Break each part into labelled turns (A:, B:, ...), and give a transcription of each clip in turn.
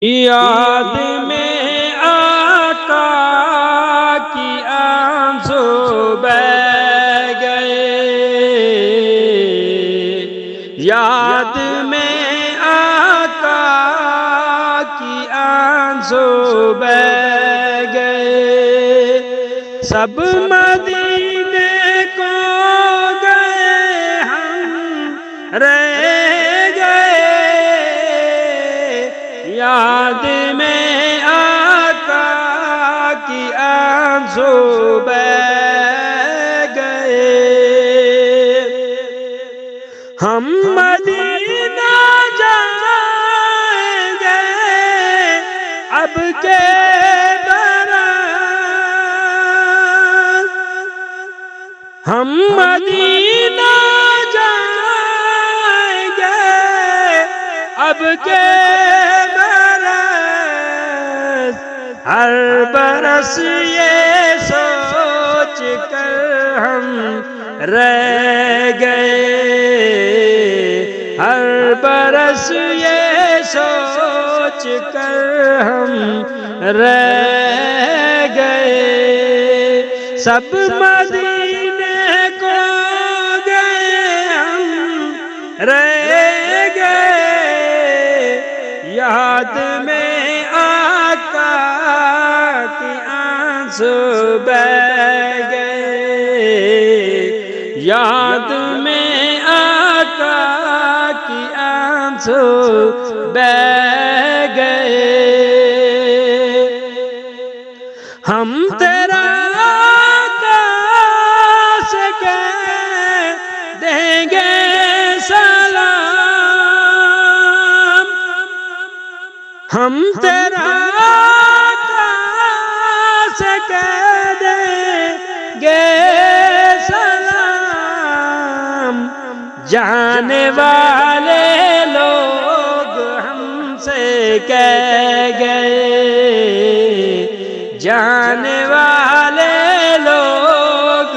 A: یاد میں آقا کی آنسو بہہ گئے، یاد میں آقا کی آنسو بہہ گئے، سب مدینے کو گئے ہم رہ گئے، یاد میں آقا کی آنسو بہہ گئے، ہم مدینہ جائیں گے اب کے برس، ہم مدینہ جائیں گے اب کے ہر برس یہ سوچ کر ہم رہ گئے، ہر برس یہ سوچ کر ہم رہ گئے، سب مدینے کو گئے ہم رہ گئے، یاد میں آقا کی آنسو بہہ گئے، یاد میں آقا کی آنسو بہہ گئے، ہم تیرا آقا سے کہہ دیں گے سلام، ہم تیرا آقا سے کہہ دیں گے سلام، جانے والے لوگ ہم سے کہہ گئے، جانے والے لوگ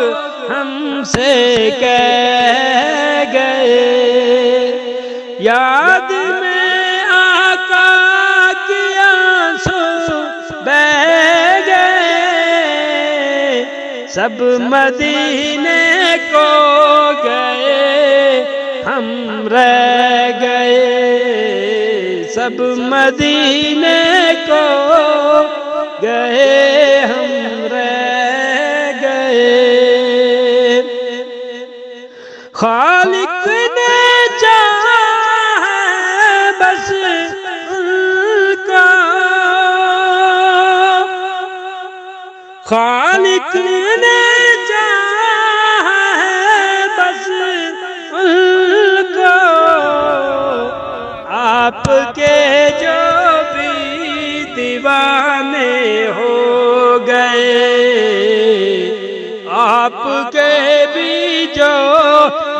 A: ہم سے کہہ گئے، یاد میں آقا کی آنسو بہہ گئے، سب مدینے کو گئے ہم رہ گئے، سب مدینے کو گئے ہم رہ گئے، خالق نے چاہا ہے بس ان کا، خالق نے چاہا ہے بس ان کو، آپ کے جو بھی دیوانے ہو گئے، آپ کے بھی جو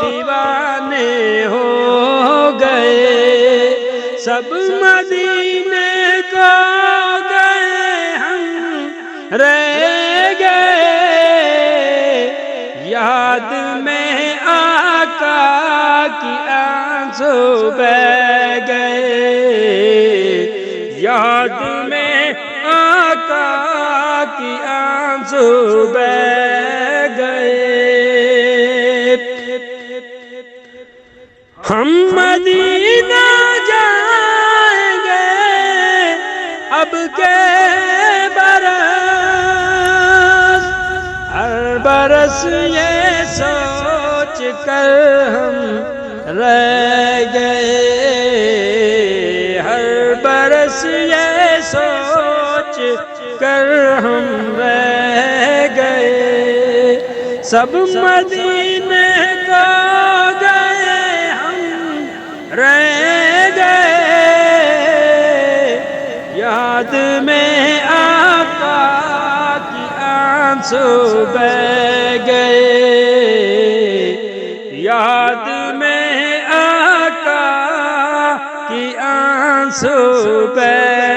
A: دیوانے ہو گئے، سب مدینے کو گئے ہم رہ گئے، یاد میں آقا کی آنسو بہہ گئے، یاد میں آقا کی آنسو بہہ گئے، ہم مدینہ جائیں گے اب کے برس، ہر برس یہ سوچ کر ہم رہ گئے، ہر برس یہ سوچ کر ہم رہ گئے، سب مدینے کو گئے ہم رہ گئے، یاد میں آقا کی آنسو بہہ گئے، یاد میں آقا کی آنسو بہہ